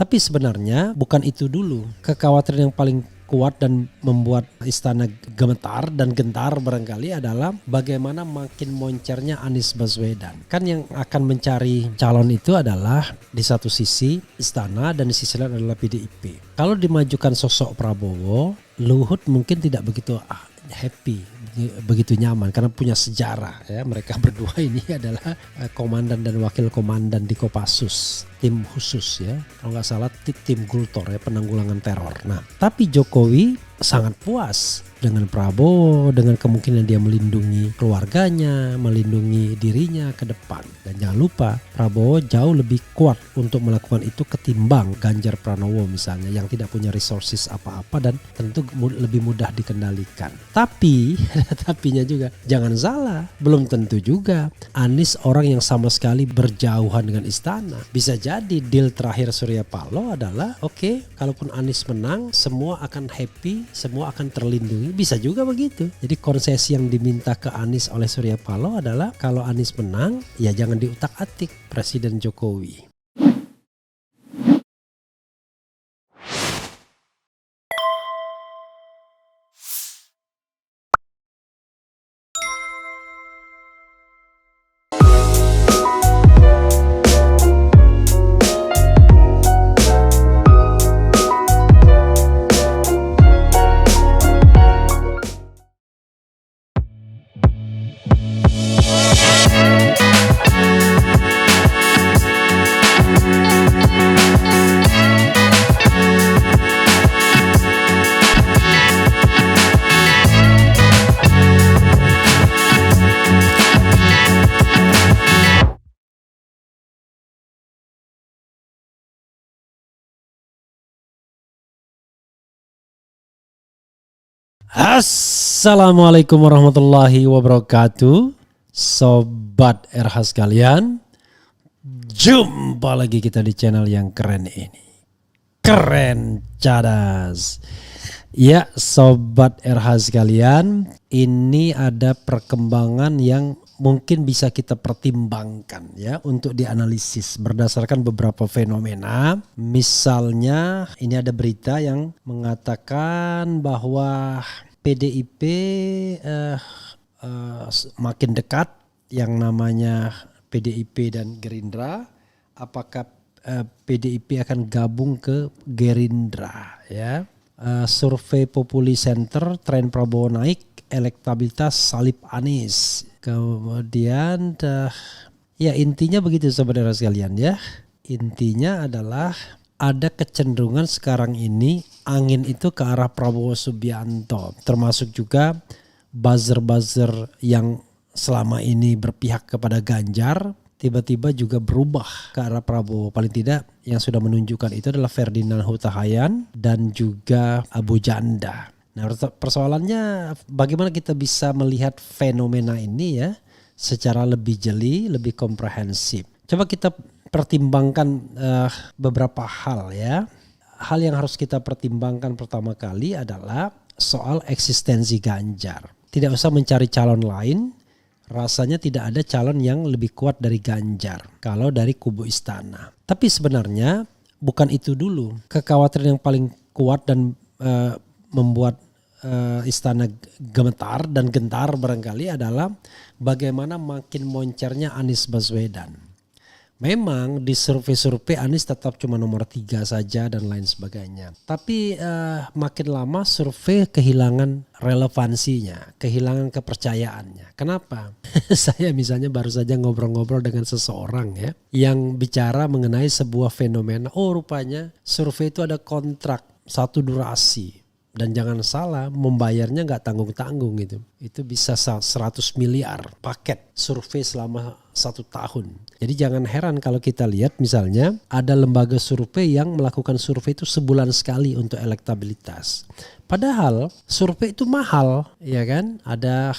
Tapi sebenarnya bukan itu dulu. Kekhawatiran yang paling kuat dan membuat istana gemetar dan gentar barangkali adalah bagaimana makin moncernya Anies Baswedan. Kan yang akan mencari calon itu adalah di satu sisi istana dan di sisi lain adalah PDIP. Kalau dimajukan sosok Prabowo, Luhut mungkin tidak begitu happy, begitu nyaman karena punya sejarah ya. Mereka berdua ini adalah komandan dan wakil komandan di Kopassus, tim khusus ya, kalau nggak salah tim Gultor ya, penanggulangan teror. Nah tapi Jokowi sangat puas dengan Prabowo, dengan kemungkinan dia melindungi keluarganya, melindungi dirinya ke depan. Dan jangan lupa Prabowo jauh lebih kuat untuk melakukan itu ketimbang Ganjar Pranowo misalnya yang tidak punya resources apa-apa dan tentu lebih mudah dikendalikan. Tapi tapinya juga jangan salah, belum tentu juga Anies orang yang sama sekali berjauhan dengan istana. Bisa jadi deal terakhir Surya Paloh adalah oke, kalaupun Anies menang semua akan happy, semua akan terlindungi. Bisa juga begitu. Jadi konsesi yang diminta ke Anies oleh Surya Paloh adalah kalau Anies menang ya jangan diutak-atik Presiden Jokowi. Assalamualaikum warahmatullahi wabarakatuh. Sobat RH sekalian, jumpa lagi kita di channel yang keren ini. Keren cadas. Ya Sobat RH sekalian, ini ada perkembangan yang mungkin bisa kita pertimbangkan ya untuk dianalisis berdasarkan beberapa fenomena. Misalnya ini ada berita yang mengatakan bahwa PDIP makin dekat yang namanya PDIP dan Gerindra. Apakah PDIP akan gabung ke Gerindra ya? Survei Populi Center, tren Prabowo naik, elektabilitas salib Anies. Kemudian ya intinya begitu saudara sekalian ya. Intinya adalah ada kecenderungan sekarang ini angin itu ke arah Prabowo Subianto. Termasuk juga buzzer-buzzer yang selama ini berpihak kepada Ganjar tiba-tiba juga berubah ke arah Prabowo. Paling tidak yang sudah menunjukkan itu adalah Ferdinand Huta Hayan dan juga Abu Janda. Nah persoalannya bagaimana kita bisa melihat fenomena ini ya secara lebih jeli, lebih komprehensif. Coba kita pertimbangkan beberapa hal ya. Hal yang harus kita pertimbangkan pertama kali adalah soal eksistensi Ganjar. Tidak usah mencari calon lain. Rasanya tidak ada calon yang lebih kuat dari Ganjar kalau dari kubu istana. Tapi sebenarnya bukan itu dulu. Kekhawatiran yang paling kuat dan membuat istana gemetar dan gentar barangkali adalah bagaimana makin moncernya Anies Baswedan. Memang di survei-survei Anies tetap cuma nomor 3 saja dan lain sebagainya. Tapi makin lama survei kehilangan relevansinya, kehilangan kepercayaannya. Kenapa? Saya misalnya baru saja ngobrol-ngobrol dengan seseorang ya yang bicara mengenai sebuah fenomena. Oh rupanya survei itu ada kontrak satu durasi. Dan jangan salah membayarnya gak tanggung-tanggung gitu. Itu bisa 100 miliar paket survei selama 1 tahun. Jadi jangan heran kalau kita lihat misalnya ada lembaga survei yang melakukan survei itu sebulan sekali untuk elektabilitas. Padahal survei itu mahal ya kan. Ada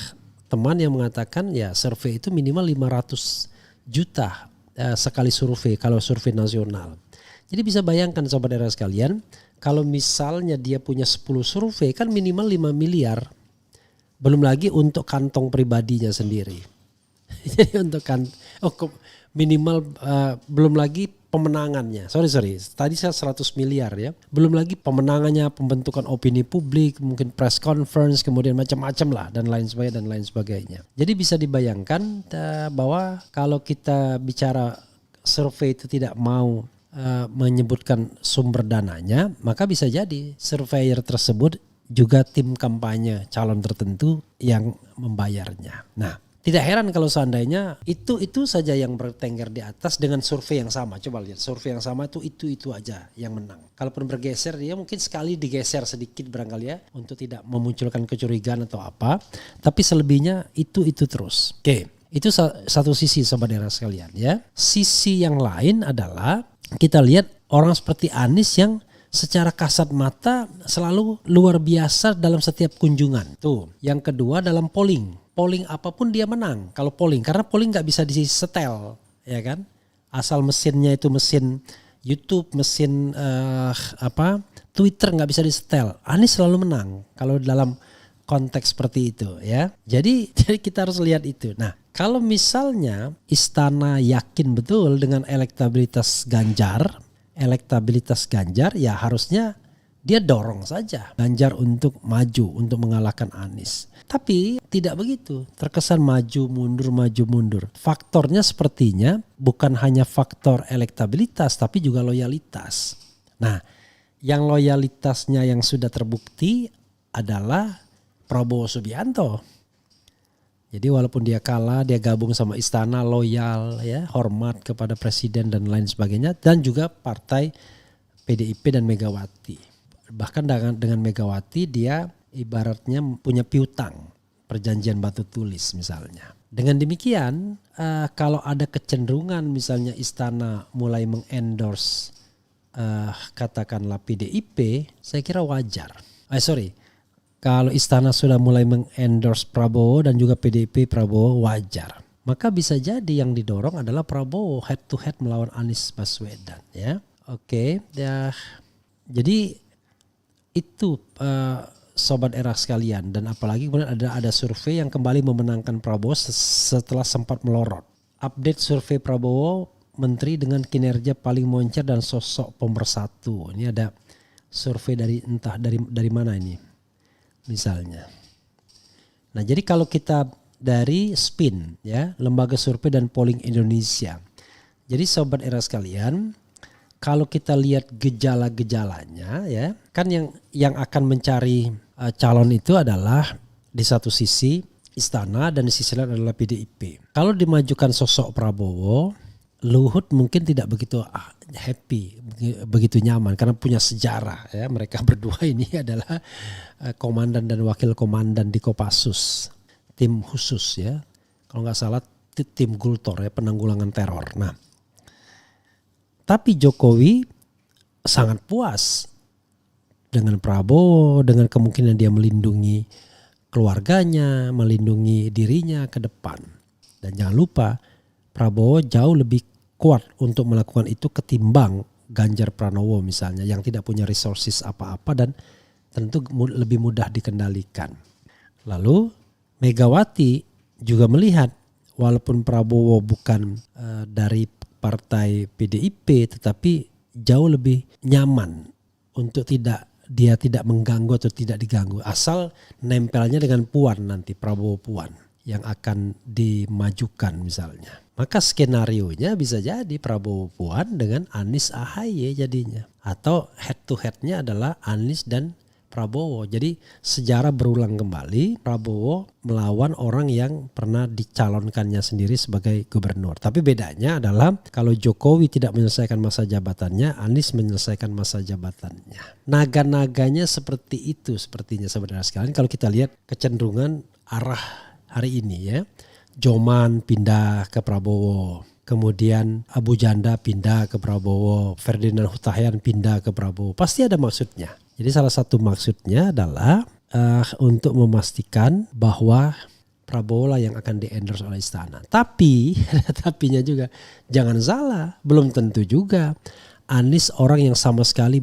teman yang mengatakan ya survei itu minimal 500 juta sekali survei kalau survei nasional. Jadi bisa bayangkan saudara sekalian, kalau misalnya dia punya 10 survei kan minimal 5 miliar. Belum lagi untuk kantong pribadinya sendiri. Jadi untuk minimal belum lagi pemenangannya. Sorry. Tadi saya 100 miliar ya. Belum lagi pemenangannya, pembentukan opini publik, mungkin press conference, kemudian macam-macam lah dan lain sebagainya. Jadi bisa dibayangkan bahwa kalau kita bicara survei itu tidak mau menyebutkan sumber dananya, maka bisa jadi surveyor tersebut juga tim kampanye calon tertentu yang membayarnya. Nah, tidak heran kalau seandainya itu saja yang bertengger di atas dengan survei yang sama. Coba lihat, survei yang sama itu aja yang menang. Kalaupun bergeser, dia mungkin sekali digeser sedikit barangkali ya, untuk tidak memunculkan kecurigaan atau apa. Tapi selebihnya itu terus. Oke, itu satu sisi sobat daerah sekalian ya. Sisi yang lain adalah kita lihat orang seperti Anies yang secara kasat mata selalu luar biasa dalam setiap kunjungan. Tuh, yang kedua dalam polling apapun dia menang kalau polling, karena polling nggak bisa disetel ya kan, asal mesinnya itu mesin YouTube, mesin Twitter nggak bisa disetel. Anies selalu menang kalau dalam konteks seperti itu ya. Jadi kita harus lihat itu. Nah, kalau misalnya Istana yakin betul dengan elektabilitas Ganjar ya harusnya dia dorong saja Ganjar untuk maju, untuk mengalahkan Anies. Tapi tidak begitu, terkesan maju mundur. Faktornya sepertinya bukan hanya faktor elektabilitas tapi juga loyalitas. Nah, yang loyalitasnya yang sudah terbukti adalah Prabowo Subianto. Jadi walaupun dia kalah, dia gabung sama Istana, loyal ya, hormat kepada presiden dan lain sebagainya, dan juga partai PDIP dan Megawati. Bahkan dengan Megawati dia ibaratnya punya piutang, perjanjian batu tulis misalnya. Dengan demikian kalau ada kecenderungan misalnya Istana mulai mengendorse katakanlah PDIP, saya kira wajar. Kalau Istana sudah mulai mengendorse Prabowo dan juga PDIP Prabowo, wajar. Maka bisa jadi yang didorong adalah Prabowo head to head melawan Anies Baswedan ya. Oke, jadi itu sobat era sekalian, dan apalagi kemudian ada survei yang kembali memenangkan Prabowo setelah sempat melorot. Update survei Prabowo menteri dengan kinerja paling moncer dan sosok pemersatu. Ini ada survei dari mana ini misalnya. Nah, jadi kalau kita dari SPIN ya, Lembaga Survei dan Polling Indonesia. Jadi sobat era sekalian, kalau kita lihat gejala-gejalanya ya, kan yang akan mencari calon itu adalah di satu sisi Istana dan di sisi lain adalah PDIP. Kalau dimajukan sosok Prabowo, Luhut mungkin tidak begitu happy, begitu nyaman karena punya sejarah ya. Mereka berdua ini adalah komandan dan wakil komandan di Kopassus, tim khusus ya. Kalau nggak salah tim Gultor ya, penanggulangan teror. Nah, tapi Jokowi sangat puas dengan Prabowo, dengan kemungkinan dia melindungi keluarganya, melindungi dirinya ke depan. Dan jangan lupa Prabowo jauh lebih kuat untuk melakukan itu ketimbang Ganjar Pranowo misalnya yang tidak punya resources apa-apa dan tentu lebih mudah dikendalikan. Lalu Megawati juga melihat walaupun Prabowo bukan dari partai PDIP tetapi jauh lebih nyaman untuk dia tidak mengganggu atau tidak diganggu asal nempelnya dengan Puan nanti, Prabowo Puan yang akan dimajukan misalnya. Maka skenarionya bisa jadi Prabowo Puan dengan Anies AHY jadinya, atau head to headnya adalah Anies dan Prabowo. Jadi sejarah berulang kembali, Prabowo melawan orang yang pernah dicalonkannya sendiri sebagai gubernur. Tapi bedanya adalah kalau Jokowi tidak menyelesaikan masa jabatannya, Anies menyelesaikan masa jabatannya. Naga-naganya seperti itu sepertinya saudara sekalian. Kalau kita lihat kecenderungan arah hari ini ya, Joman pindah ke Prabowo. Kemudian Abu Janda pindah ke Prabowo, Ferdinand Hutahian pindah ke Prabowo. Pasti ada maksudnya. Jadi salah satu maksudnya adalah untuk memastikan bahwa Prabowo lah yang akan di-endorse oleh Istana. Tapi, tapinya juga jangan salah, belum tentu juga Anies orang yang sama sekali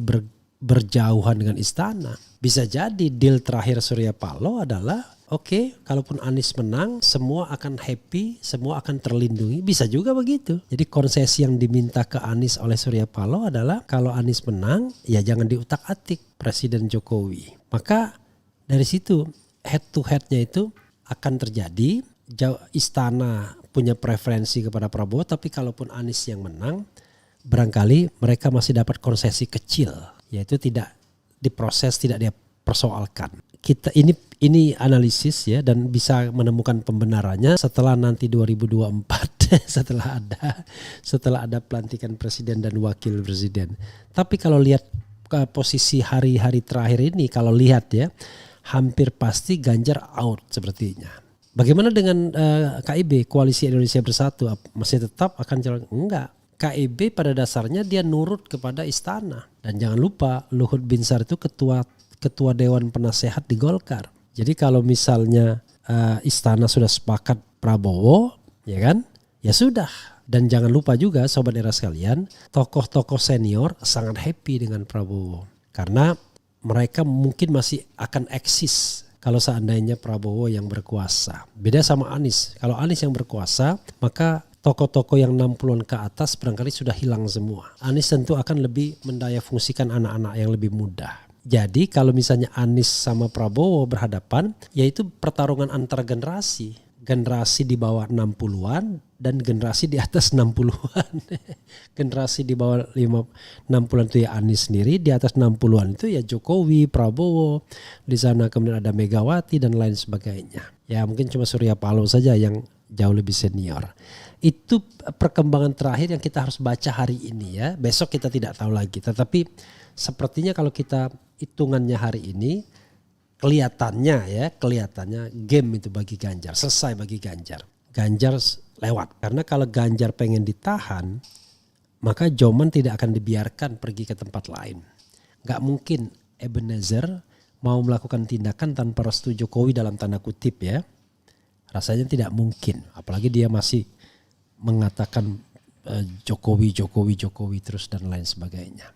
berjauhan dengan Istana. Bisa jadi deal terakhir Surya Paloh adalah Oke, kalaupun Anies menang, semua akan happy, semua akan terlindungi. Bisa juga begitu. Jadi konsesi yang diminta ke Anies oleh Surya Paloh adalah kalau Anies menang, ya jangan diutak-atik Presiden Jokowi. Maka dari situ head to headnya itu akan terjadi. Istana punya preferensi kepada Prabowo, tapi kalaupun Anies yang menang, barangkali mereka masih dapat konsesi kecil, yaitu tidak diproses, tidak dipersoalkan. Kita ini analisis ya, dan bisa menemukan pembenarannya setelah nanti 2024 setelah ada pelantikan presiden dan wakil presiden. Tapi kalau lihat ke posisi hari-hari terakhir ini, kalau lihat ya, hampir pasti Ganjar out sepertinya. Bagaimana dengan KIB, Koalisi Indonesia Bersatu, masih tetap akan jalan? Enggak. KIB pada dasarnya dia nurut kepada istana, dan jangan lupa Luhut Binsar itu ketua Dewan Penasehat di Golkar. Jadi kalau misalnya istana sudah sepakat Prabowo, ya kan? Ya sudah. Dan jangan lupa juga sobat era sekalian, tokoh-tokoh senior sangat happy dengan Prabowo. Karena mereka mungkin masih akan eksis kalau seandainya Prabowo yang berkuasa. Beda sama Anies. Kalau Anies yang berkuasa, maka tokoh-tokoh yang 60-an ke atas barangkali sudah hilang semua. Anies tentu akan lebih mendaya fungsikan anak-anak yang lebih muda. Jadi kalau misalnya Anies sama Prabowo berhadapan, yaitu pertarungan antar generasi. Generasi di bawah 60-an dan generasi di atas 60-an. Generasi di bawah 60-an itu ya Anies sendiri, di atas 60-an itu ya Jokowi, Prabowo, di sana kemudian ada Megawati dan lain sebagainya. Ya mungkin cuma Surya Paloh saja yang jauh lebih senior. Itu perkembangan terakhir yang kita harus baca hari ini ya. Besok kita tidak tahu lagi, tetapi sepertinya kalau kita hitungannya hari ini, kelihatannya game itu bagi Ganjar, selesai bagi Ganjar. Ganjar lewat. Karena kalau Ganjar pengen ditahan, maka Joman tidak akan dibiarkan pergi ke tempat lain. Gak mungkin Ebenezer mau melakukan tindakan tanpa restu Jokowi dalam tanda kutip ya. Rasanya tidak mungkin. Apalagi dia masih mengatakan Jokowi terus dan lain sebagainya.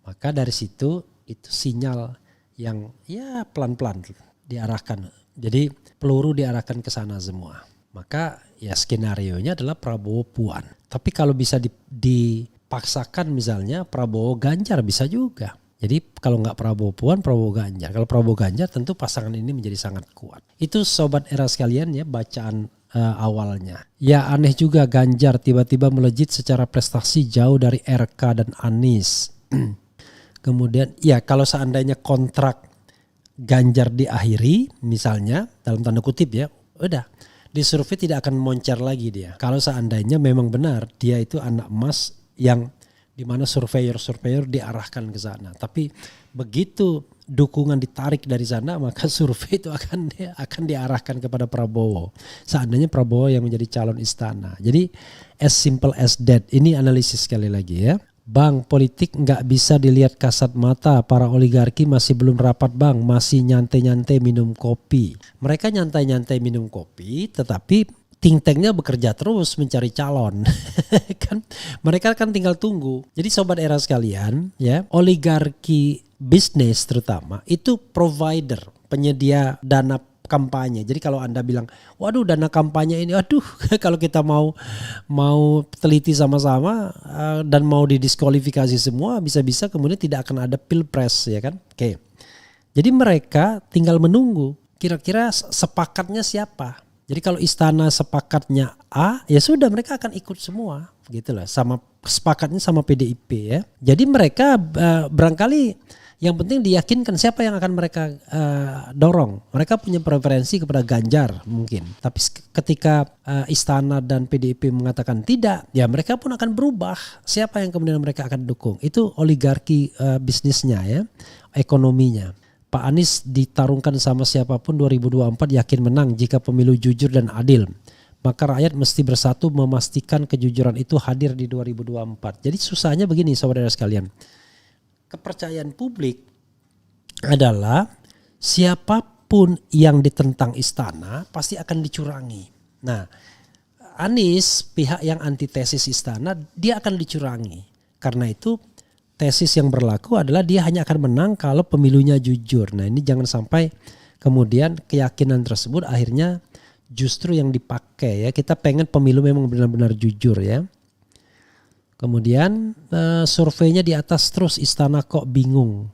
Maka dari situ itu sinyal yang ya pelan-pelan diarahkan. Jadi peluru diarahkan ke sana semua. Maka ya skenarionya adalah Prabowo Puan. Tapi kalau bisa dipaksakan misalnya Prabowo Ganjar bisa juga. Jadi kalau nggak Prabowo Puan, Prabowo Ganjar. Kalau Prabowo Ganjar tentu pasangan ini menjadi sangat kuat. Itu sobat era sekalian ya bacaan awalnya. Ya aneh juga Ganjar tiba-tiba melejit secara prestasi jauh dari RK dan Anies. Kemudian ya kalau seandainya kontrak Ganjar diakhiri misalnya dalam tanda kutip ya, udah di survei tidak akan moncer lagi dia. Kalau seandainya memang benar dia itu anak emas yang dimana surveyor diarahkan ke sana. Tapi begitu dukungan ditarik dari sana maka survei itu akan diarahkan kepada Prabowo. Seandainya Prabowo yang menjadi calon istana. Jadi as simple as that. Ini analisis sekali lagi ya. Bang, politik nggak bisa dilihat kasat mata. Para oligarki masih belum rapat bang, masih nyantai-nyantai minum kopi. Mereka nyantai-nyantai minum kopi, tetapi think tanknya bekerja terus mencari calon. Kan mereka kan tinggal tunggu. Jadi sobat era sekalian, ya oligarki bisnis terutama itu provider, penyedia dana kampanye. Jadi kalau Anda bilang, waduh dana kampanye ini, aduh kalau kita mau teliti sama-sama dan mau didiskualifikasi semua, bisa-bisa kemudian tidak akan ada pilpres ya kan. Oke. Jadi mereka tinggal menunggu kira-kira sepakatnya siapa. Jadi kalau istana sepakatnya A, ya sudah mereka akan ikut semua gitu lah. Sama sepakatnya sama PDIP ya. Jadi mereka barangkali yang penting diyakinkan siapa yang akan mereka dorong. Mereka punya preferensi kepada Ganjar mungkin. Tapi ketika istana dan PDIP mengatakan tidak, ya mereka pun akan berubah. Siapa yang kemudian mereka akan dukung. Itu oligarki bisnisnya ya, ekonominya. Pak Anies ditarungkan sama siapapun 2024 yakin menang jika pemilu jujur dan adil. Maka rakyat mesti bersatu memastikan kejujuran itu hadir di 2024. Jadi susahnya begini saudara sekalian. Kepercayaan publik adalah siapapun yang ditentang istana pasti akan dicurangi. Nah, Anies pihak yang antitesis istana dia akan dicurangi. Karena itu tesis yang berlaku adalah dia hanya akan menang kalau pemilunya jujur. Nah ini jangan sampai Kemudian keyakinan tersebut akhirnya justru yang dipakai ya. Kita pengen pemilu memang benar-benar jujur ya. Kemudian surveinya di atas terus, Istana kok bingung.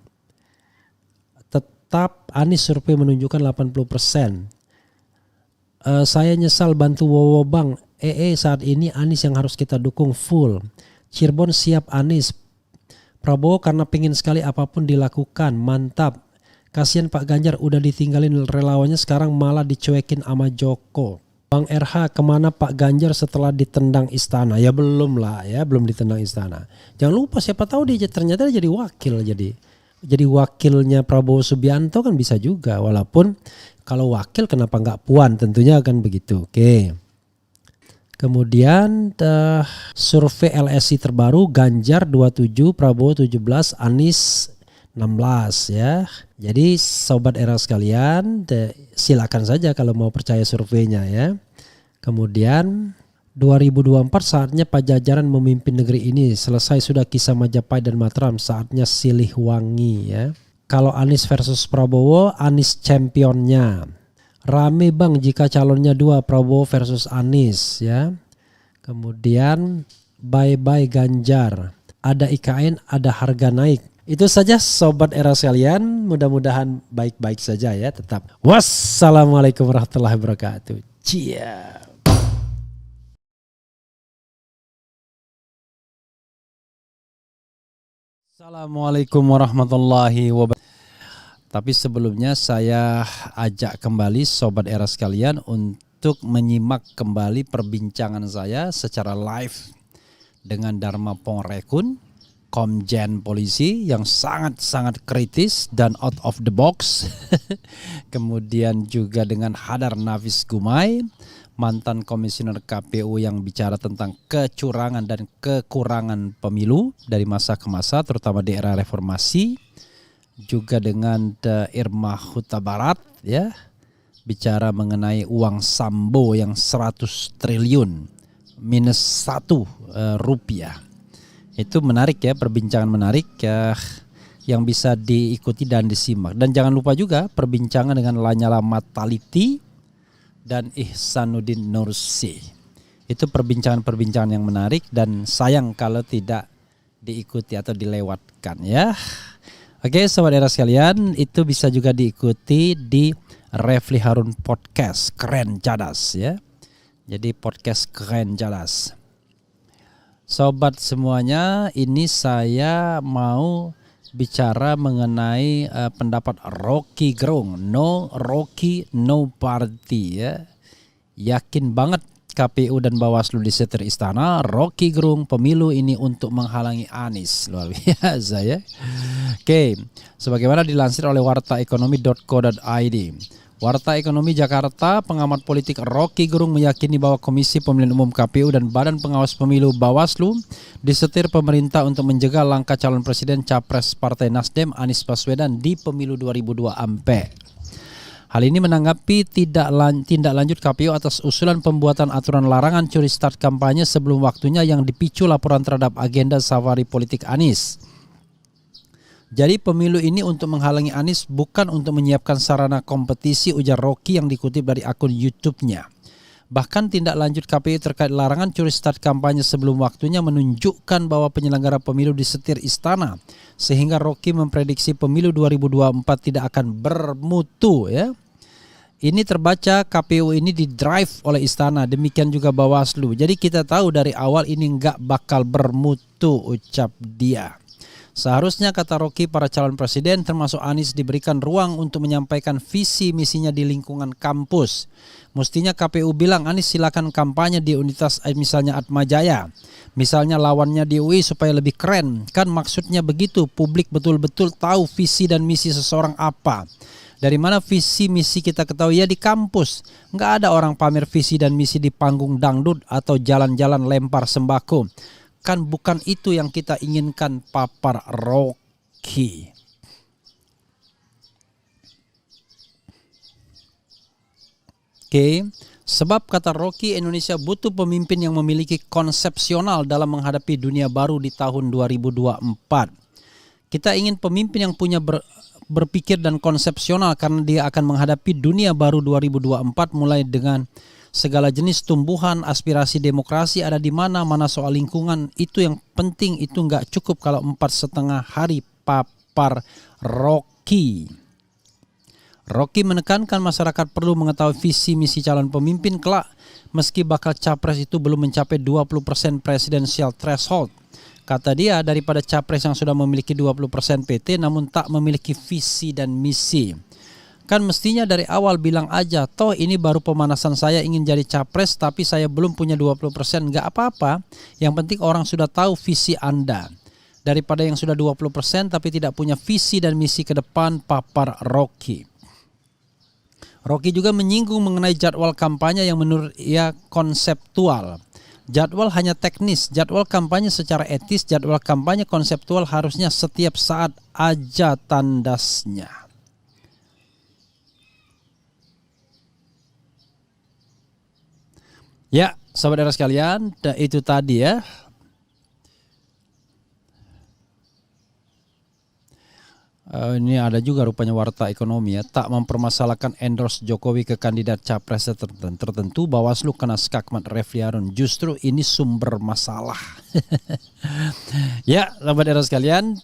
Tetap Anies survei menunjukkan 80%. Saya nyesal bantu Wowo Bang. Saat ini Anies yang harus kita dukung full. Cirebon siap Anies. Prabowo karena pengen sekali apapun dilakukan. Mantap. Kasihan Pak Ganjar udah ditinggalin relawannya, sekarang malah dicuekin sama Joko. Bang RH, kemana Pak Ganjar setelah ditendang istana? Ya belum lah ya, belum ditendang istana. Jangan lupa siapa tahu dia ternyata jadi wakil, jadi wakilnya Prabowo Subianto kan bisa juga. Walaupun kalau wakil kenapa nggak Puan, tentunya akan begitu. Oke. Kemudian survei LSI terbaru, Ganjar 27, Prabowo 17, Anies 16 ya. Jadi sobat era sekalian, silakan saja kalau mau percaya surveinya ya. Kemudian 2024 saatnya Pajajaran memimpin negeri ini. Selesai sudah kisah Majapahit dan Mataram, saatnya Siliwangi ya. Kalau Anies versus Prabowo, Anies championnya. Rame bang jika calonnya 2, Prabowo versus Anies ya. Kemudian bye-bye Ganjar. Ada IKN, ada harga naik. Itu saja sobat era sekalian, mudah-mudahan baik-baik saja ya tetap. Wassalamualaikum warahmatullahi wabarakatuh. Cia. Assalamualaikum warahmatullahi wabarakatuh. Tapi sebelumnya saya ajak kembali sobat era sekalian untuk menyimak kembali perbincangan saya secara live dengan Dharma Pongrekun, Komjen Polisi yang sangat-sangat kritis dan out of the box. Kemudian juga dengan Hadar Nafis Gumai, mantan komisioner KPU yang bicara tentang kecurangan dan kekurangan pemilu dari masa ke masa, terutama di era reformasi. Juga dengan Irma Huta Barat ya, bicara mengenai uang Sambo yang 100 triliun minus 1 rupiah. Itu menarik ya, perbincangan menarik ya, yang bisa diikuti dan disimak. Dan jangan lupa juga perbincangan dengan Lanyala Mataliti dan Ihsanuddin Nursi. Itu perbincangan-perbincangan yang menarik dan sayang kalau tidak diikuti atau dilewatkan ya. Oke sobat era sekalian, itu bisa juga diikuti di Refli Harun Podcast Keren Cadas ya. Jadi podcast Keren Cadas. Sobat semuanya, ini saya mau bicara mengenai pendapat Rocky Gerung. No Rocky, no party ya. Yakin banget KPU dan Bawaslu disetir istana. Rocky Gerung, pemilu ini untuk menghalangi Anies. Luar biasa ya. Oke, sebagaimana dilansir oleh wartaekonomi.co.id. Warta Ekonomi Jakarta, pengamat politik Rocky Gerung meyakini bahwa Komisi Pemilihan Umum KPU dan Badan Pengawas Pemilu Bawaslu disetir pemerintah untuk menjegal langkah calon presiden capres Partai Nasdem Anies Baswedan di pemilu 2024. Hal ini menanggapi tindak lanjut KPU atas usulan pembuatan aturan larangan curi start kampanye sebelum waktunya yang dipicu laporan terhadap agenda safari politik Anies. Jadi pemilu ini untuk menghalangi Anies, bukan untuk menyiapkan sarana kompetisi, ujar Rocky yang dikutip dari akun YouTube-nya. Bahkan tindak lanjut KPU terkait larangan curi start kampanye sebelum waktunya menunjukkan bahwa penyelenggara pemilu disetir istana. Sehingga Rocky memprediksi pemilu 2024 tidak akan bermutu ya. Ini terbaca KPU ini didrive oleh istana, demikian juga Bawaslu. Jadi kita tahu dari awal ini nggak bakal bermutu, ucap dia. Seharusnya, kata Rocky, para calon presiden termasuk Anies diberikan ruang untuk menyampaikan visi misinya di lingkungan kampus. Mestinya KPU bilang Anies silakan kampanye di universitas misalnya Atmajaya. Misalnya lawannya di UI supaya lebih keren. Kan maksudnya begitu, publik betul-betul tahu visi dan misi seseorang apa. Dari mana visi misi kita ketahui? Ya di kampus. Nggak ada orang pamer visi dan misi di panggung dangdut atau jalan-jalan lempar sembako. Kan bukan itu yang kita inginkan, papar Rocky. Oke, sebab kata Rocky, Indonesia butuh pemimpin yang memiliki konsepsional dalam menghadapi dunia baru di tahun 2024. Kita ingin pemimpin yang punya berpikir dan konsepsional karena dia akan menghadapi dunia baru 2024 mulai dengan segala jenis tumbuhan, aspirasi demokrasi ada di mana soal lingkungan itu yang penting, itu nggak cukup kalau 4,5 hari, papar Rocky. Rocky menekankan masyarakat perlu mengetahui visi misi calon pemimpin kelak meski bakal capres itu belum mencapai 20% presidensial threshold. Kata dia, daripada capres yang sudah memiliki 20% PT namun tak memiliki visi dan misi. Kan mestinya dari awal bilang aja, toh ini baru pemanasan saya ingin jadi capres tapi saya belum punya 20%, nggak apa-apa. Yang penting orang sudah tahu visi Anda. Daripada yang sudah 20% tapi tidak punya visi dan misi ke depan, papar Rocky. Rocky juga menyinggung mengenai jadwal kampanye yang menurut ia konseptual. Jadwal hanya teknis, jadwal kampanye secara etis, jadwal kampanye konseptual harusnya setiap saat aja tandasnya. Ya, sahabat era sekalian, itu tadi ya. Ini ada juga rupanya warta ekonomi ya, tak mempermasalahkan endorse Jokowi ke kandidat capres tertentu. Bawaslu kena skakmat Refli Harun, justru ini sumber masalah. Ya, sahabat era sekalian,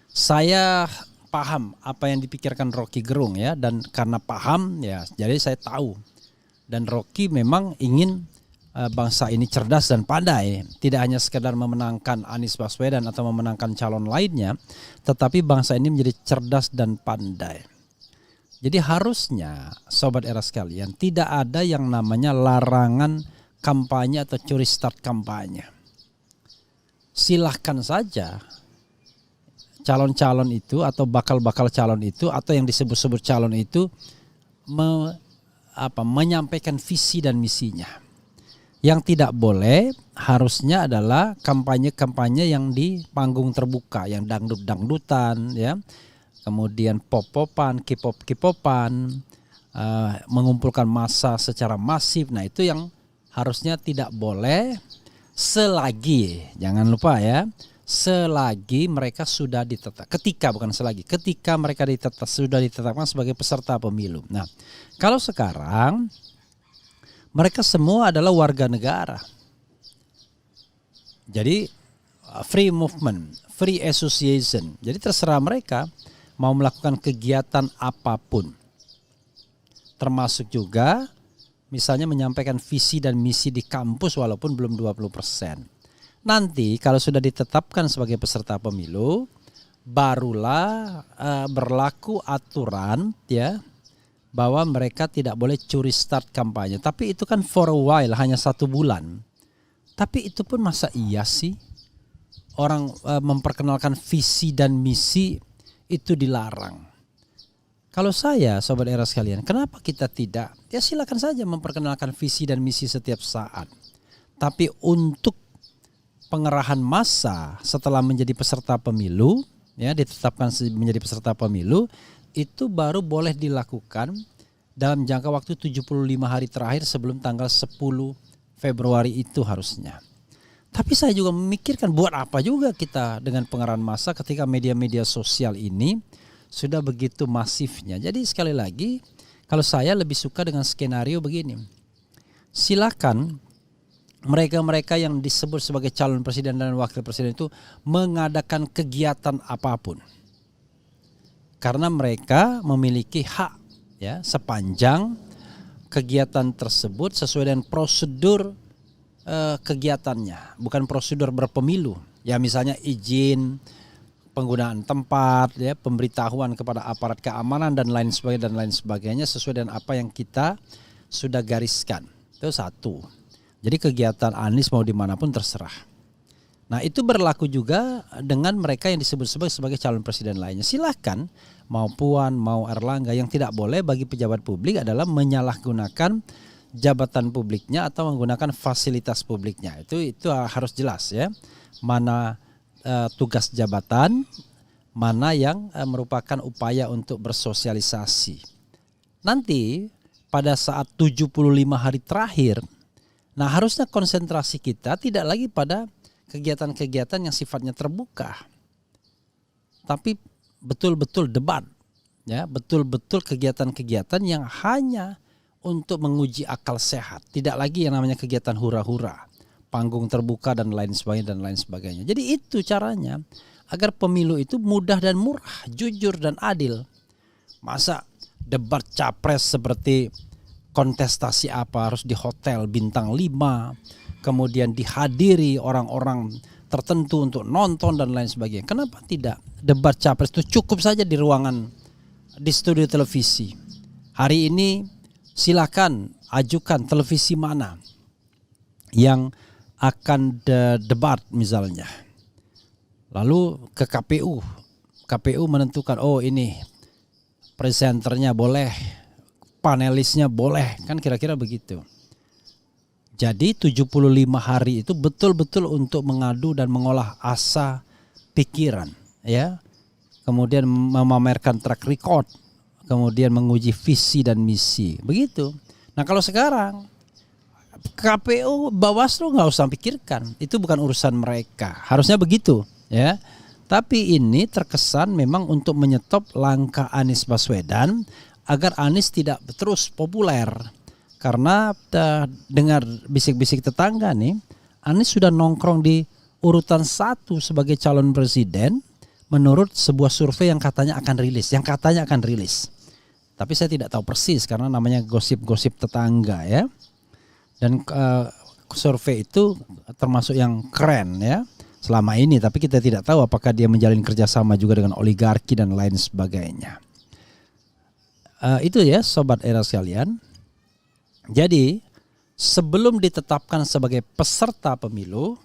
saya paham apa yang dipikirkan Rocky Gerung ya, dan karena paham ya, jadi saya tahu. Dan Rocky memang ingin bangsa ini cerdas dan pandai, tidak hanya sekedar memenangkan Anies Baswedan atau memenangkan calon lainnya, tetapi bangsa ini menjadi cerdas dan pandai. Jadi harusnya sobat era sekalian tidak ada yang namanya larangan kampanye atau curi start kampanye. Silahkan saja calon-calon itu atau bakal-bakal calon itu atau yang disebut-sebut calon itu menyampaikan visi dan misinya. Yang tidak boleh harusnya adalah kampanye-kampanye yang di panggung terbuka, yang dangdut-dangdutan, ya, kemudian pop-popan, K-pop-K-popan, mengumpulkan massa secara masif. Nah itu yang harusnya tidak boleh selagi, jangan lupa ya, selagi mereka sudah ditetapkan, ketika mereka sudah ditetapkan sebagai peserta pemilu. Nah kalau sekarang mereka semua adalah warga negara. Jadi free movement, free association. Jadi terserah mereka mau melakukan kegiatan apapun. Termasuk juga misalnya menyampaikan visi dan misi di kampus walaupun belum 20%. Nanti kalau sudah ditetapkan sebagai peserta pemilu, barulah berlaku aturan ya, bahwa mereka tidak boleh curi start kampanye. Tapi itu kan for a while, hanya 1 bulan. Tapi itu pun masa iya sih orang memperkenalkan visi dan misi itu dilarang. Kalau saya, sobat era sekalian, kenapa kita tidak? Ya silakan saja memperkenalkan visi dan misi setiap saat. Tapi untuk pengerahan massa setelah menjadi peserta pemilu, ya ditetapkan menjadi peserta pemilu, itu baru boleh dilakukan dalam jangka waktu 75 hari terakhir sebelum tanggal 10 Februari itu harusnya. Tapi saya juga memikirkan buat apa juga kita dengan pengerahan massa ketika media-media sosial ini sudah begitu masifnya. Jadi sekali lagi, kalau saya lebih suka dengan skenario begini. Silakan mereka-mereka yang disebut sebagai calon presiden dan wakil presiden itu mengadakan kegiatan apapun. Karena mereka memiliki hak ya, sepanjang kegiatan tersebut sesuai dengan prosedur kegiatannya, bukan prosedur berpemilu. Ya misalnya izin penggunaan tempat, ya pemberitahuan kepada aparat keamanan dan lain sebagainya sesuai dengan apa yang kita sudah gariskan. Itu satu. Jadi kegiatan Anies mau dimanapun terserah. Nah itu berlaku juga dengan mereka yang disebut sebagai calon presiden lainnya. Silahkan mau Puan, mau Erlangga, yang tidak boleh bagi pejabat publik adalah menyalahgunakan jabatan publiknya atau menggunakan fasilitas publiknya. Itu harus jelas ya. Mana tugas jabatan, mana yang merupakan upaya untuk bersosialisasi. Nanti pada saat 75 hari terakhir, nah harusnya konsentrasi kita tidak lagi pada kegiatan-kegiatan yang sifatnya terbuka, tapi betul-betul debat, ya, betul-betul kegiatan-kegiatan yang hanya untuk menguji akal sehat, tidak lagi yang namanya kegiatan hura-hura, panggung terbuka dan lain sebagainya. Jadi itu caranya agar pemilu itu mudah dan murah, jujur dan adil. Masa debat capres seperti kontestasi apa harus di hotel bintang 5, kemudian dihadiri orang-orang tertentu untuk nonton dan lain sebagainya. Kenapa tidak debat capres itu cukup saja di ruangan, di studio televisi. Hari ini silakan ajukan televisi mana yang akan debat misalnya. Lalu ke KPU. KPU menentukan, oh ini presenternya boleh, panelisnya boleh, kan kira-kira begitu. Jadi 75 hari itu betul-betul untuk mengadu dan mengolah asa pikiran, ya. Kemudian memamerkan track record, kemudian menguji visi dan misi, begitu. Nah kalau sekarang KPU, Bawaslu nggak usah pikirkan, itu bukan urusan mereka. Harusnya begitu, ya. Tapi ini terkesan memang untuk menyetop langkah Anies Baswedan agar Anies tidak terus populer. Karena dengar bisik-bisik tetangga nih, Anies sudah nongkrong di urutan 1 sebagai calon presiden menurut sebuah survei yang katanya akan rilis. Tapi saya tidak tahu persis karena namanya gosip-gosip tetangga, ya. Dan survei itu termasuk yang keren, ya, selama ini. Tapi kita tidak tahu apakah dia menjalin kerjasama juga dengan oligarki dan lain sebagainya. Itu ya Sobat Era sekalian. Jadi sebelum ditetapkan sebagai peserta pemilu,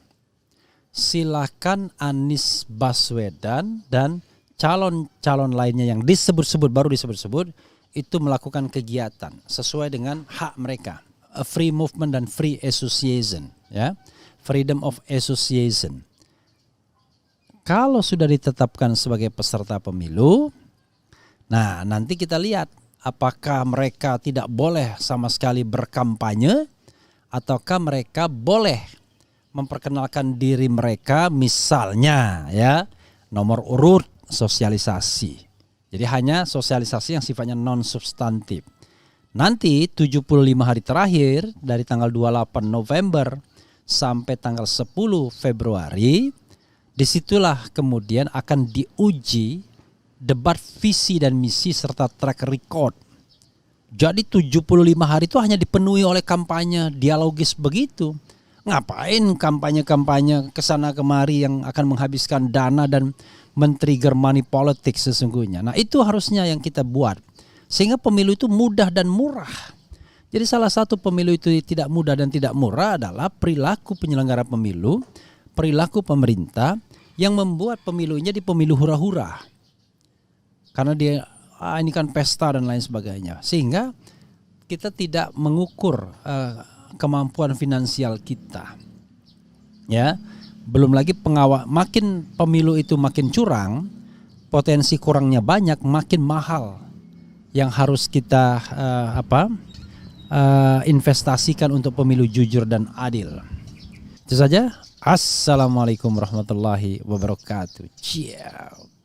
silakan Anies Baswedan dan calon-calon lainnya yang baru disebut-sebut itu melakukan kegiatan sesuai dengan hak mereka. Free movement dan free association, ya. Freedom of association. Kalau sudah ditetapkan sebagai peserta pemilu, nah nanti kita lihat apakah mereka tidak boleh sama sekali berkampanye ataukah mereka boleh memperkenalkan diri mereka, misalnya, ya, nomor urut, sosialisasi. Jadi hanya sosialisasi yang sifatnya non substantif. Nanti 75 hari terakhir dari tanggal 28 November sampai tanggal 10 Februari, disitulah kemudian akan diuji debat visi dan misi serta track record. Jadi 75 hari itu hanya dipenuhi oleh kampanye dialogis begitu. Ngapain kampanye-kampanye kesana kemari yang akan menghabiskan dana dan men-trigger money politics sesungguhnya. Nah itu harusnya yang kita buat. Sehingga pemilu itu mudah dan murah. Jadi salah satu pemilu itu tidak mudah dan tidak murah adalah perilaku penyelenggara pemilu, perilaku pemerintah yang membuat pemilunya di pemilu hura-hura. Karena dia ini kan pesta dan lain sebagainya. Sehingga kita tidak mengukur kemampuan finansial kita. Ya, belum lagi makin pemilu itu makin curang, potensi kurangnya banyak, makin mahal yang harus kita investasikan untuk pemilu jujur dan adil. Itu saja. Assalamualaikum warahmatullahi wabarakatuh. Ciao.